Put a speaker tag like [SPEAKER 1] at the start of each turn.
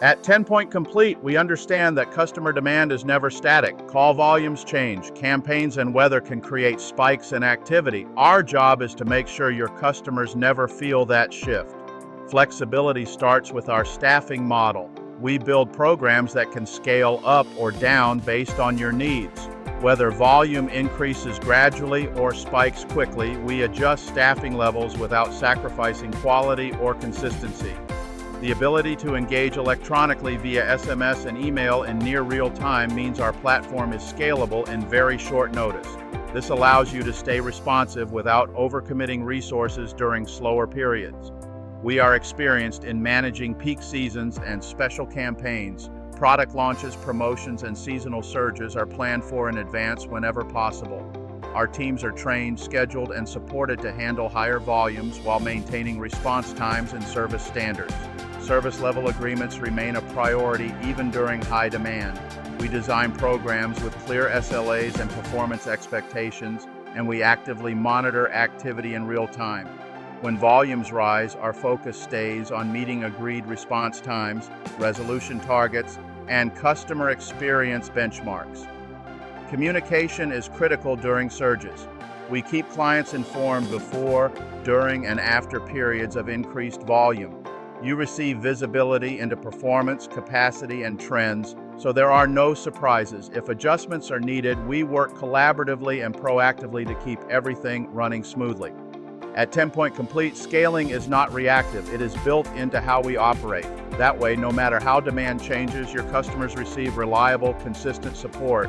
[SPEAKER 1] At TenPoint Complete, we understand that customer demand is never static. Call volumes change, campaigns and weather can create spikes in activity. Our job is to make sure your customers never feel that shift. Flexibility starts with our staffing model. We build programs that can scale up or down based on your needs. Whether volume increases gradually or spikes quickly, we adjust staffing levels without sacrificing quality or consistency. The ability to engage electronically via SMS and email in near real time means our platform is scalable in very short notice. This allows you to stay responsive without overcommitting resources during slower periods. We are experienced in managing peak seasons and special campaigns. Product launches, promotions, and seasonal surges are planned for in advance whenever possible. Our teams are trained, scheduled, and supported to handle higher volumes while maintaining response times and service standards. Service level agreements remain a priority even during high demand. We design programs with clear SLAs and performance expectations, and we actively monitor activity in real time. When volumes rise, our focus stays on meeting agreed response times, resolution targets, and customer experience benchmarks. Communication is critical during surges. We keep clients informed before, during, and after periods of increased volume. You receive visibility into performance, capacity, and trends, so there are no surprises. If adjustments are needed, we work collaboratively and proactively to keep everything running smoothly. At TenPoint Complete, scaling is not reactive, it is built into how we operate. That way, no matter how demand changes, your customers receive reliable, consistent support